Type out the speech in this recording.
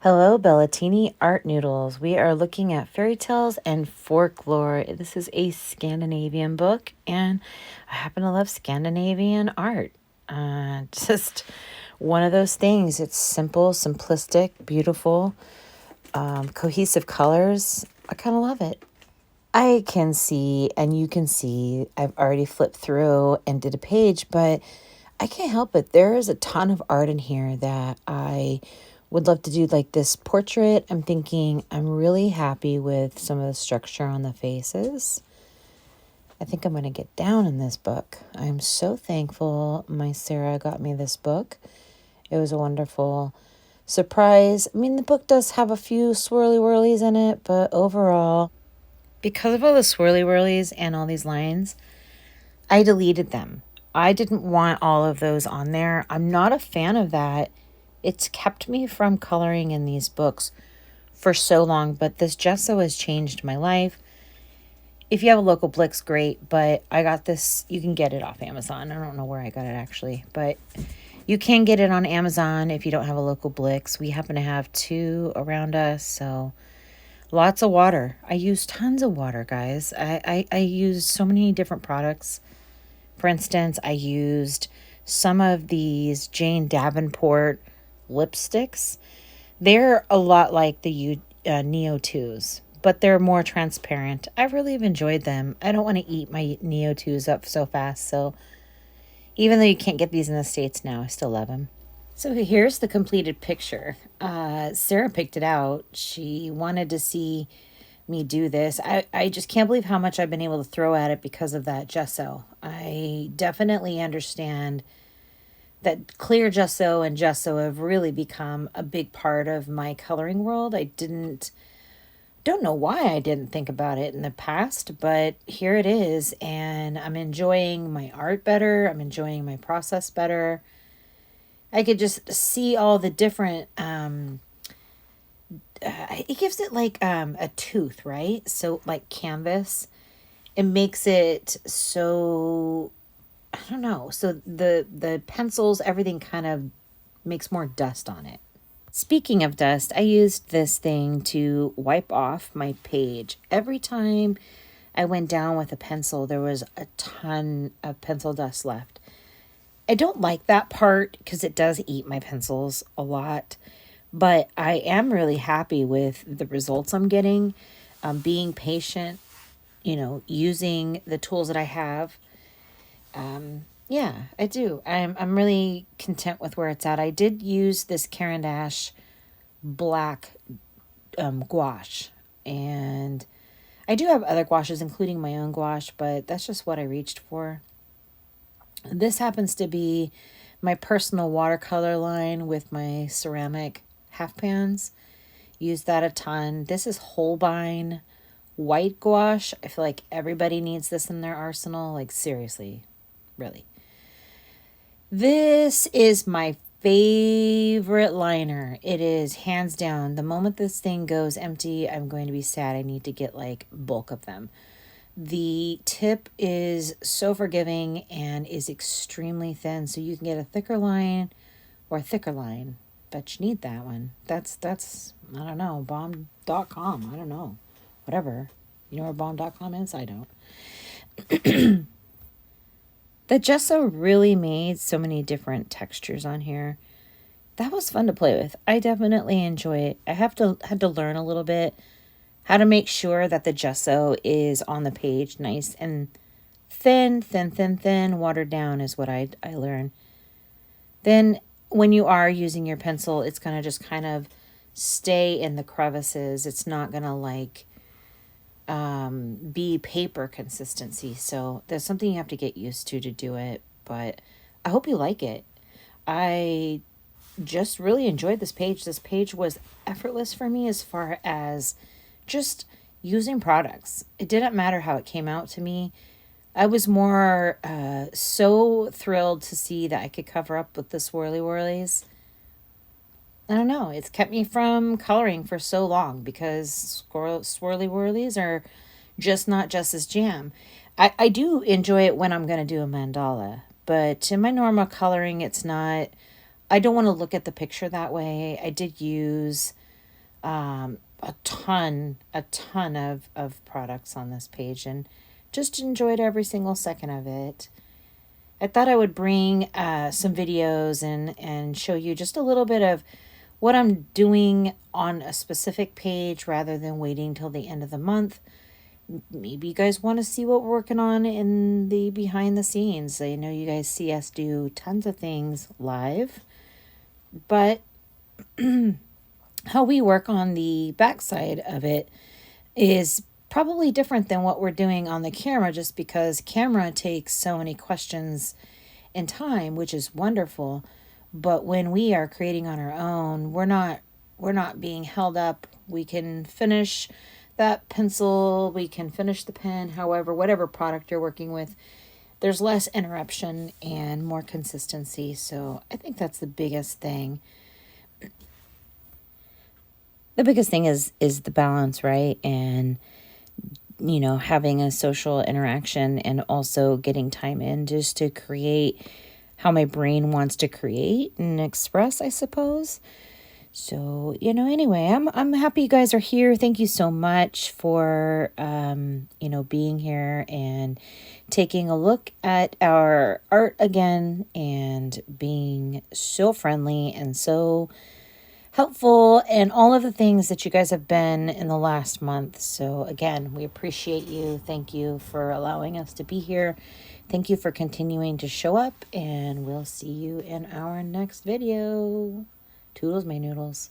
Hello, Bellatini Art Noodles. We are looking at fairy tales and folklore. This is a Scandinavian book, and I happen to love Scandinavian art. Just one of those things. It's simple, simplistic, beautiful, cohesive colors. I kind of love it. I can see, and you can see, I've already flipped through and did a page, but I can't help it. There is a ton of art in here that I would love to do, like this portrait. I'm thinking I'm really happy with some of the structure on the faces. I think I'm going to get down in this book. I'm so thankful my Sarah got me this book. It was a wonderful surprise. I mean, the book does have a few swirly whirlies in it, but overall, because of all the swirly whirlies and all these lines, I deleted them. I didn't want all of those on there. I'm not a fan of that. It's kept me from coloring in these books for so long, but this gesso has changed my life. If you have a local Blix, great, but I got this. You can get it off Amazon. I don't know where I got it actually, but you can get it on Amazon if you don't have a local Blix. We happen to have two around us, so lots of water. I use tons of water, guys. I use so many different products. For instance, I used some of these Jane Davenport lipsticks. They're a lot like the Neo 2s, but they're more transparent. I really have enjoyed them. I don't want to eat my Neo 2s up so fast, so even though you can't get these in the States now, I still love them. So here's the completed picture. Sarah picked it out. She wanted to see me do this. I just can't believe how much I've been able to throw at it because of that gesso. I definitely understand that clear gesso and gesso have really become a big part of my coloring world. Don't know why I didn't think about it in the past, but here it is, and I'm enjoying my art better. I'm enjoying my process better. I could just see all the different it gives it like a tooth, right? So like canvas, it makes it so, I don't know. So the pencils, everything kind of makes more dust on it. Speaking of dust, I used this thing to wipe off my page. Every time I went down with a pencil, there was a ton of pencil dust left. I don't like that part because it does eat my pencils a lot, but I am really happy with the results I'm getting. Being patient, using the tools that I have. Yeah, I do. I'm really content with where it's at. I did use this Caran d'Ache black gouache, and I do have other gouaches, including my own gouache, but that's just what I reached for. This happens to be my personal watercolor line with my ceramic half pans. Use that a ton. This is Holbein white gouache. I feel like everybody needs this in their arsenal. Like, seriously, really. This is my favorite liner. It is hands down. The moment this thing goes empty, I'm going to be sad. I need to get like bulk of them. The tip is so forgiving and is extremely thin, so you can get a thicker line or a thicker line, but you need that one. That's I don't know, bomb.com. I don't know. Whatever. You know where bomb.com is? I don't. The gesso really made so many different textures on here. That was fun to play with. I definitely enjoy it. I had to learn a little bit how to make sure that the gesso is on the page nice and thin, watered down is what I learned. Then when you are using your pencil, it's going to just kind of stay in the crevices. It's not going to like be paper consistency. So there's something you have to get used to do it. But I hope you like it. I just really enjoyed this page. This page was effortless for me as far as just using products. It didn't matter how it came out to me. I was more so thrilled to see that I could cover up with the swirly whirlies. I don't know. It's kept me from coloring for so long because swirly whirlies are just not Jess's jam. I do enjoy it when I'm going to do a mandala, but in my normal coloring, it's not. I don't want to look at the picture that way. I did use a ton of products on this page, and just enjoyed every single second of it. I thought I would bring some videos and show you just a little bit of what I'm doing on a specific page rather than waiting till the end of the month. Maybe you guys want to see what we're working on in the behind the scenes. I know you guys see us do tons of things live, but how we work on the backside of it is probably different than what we're doing on the camera, just because camera takes so many questions and time, which is wonderful. But when we are creating on our own, we're not being held up. We can finish that pencil, we can finish the pen, however, whatever product you're working with. There's less interruption and more consistency. So I think that's the biggest thing. The biggest thing is the balance, right? And having a social interaction and also getting time in just to create how my brain wants to create and express, I suppose. So, anyway, I'm happy you guys are here. Thank you so much for being here and taking a look at our art again and being so friendly and so helpful and all of the things that you guys have been in the last month. So again, we appreciate you. Thank you for allowing us to be here. Thank you for continuing to show up, and we'll see you in our next video. Toodles, my noodles.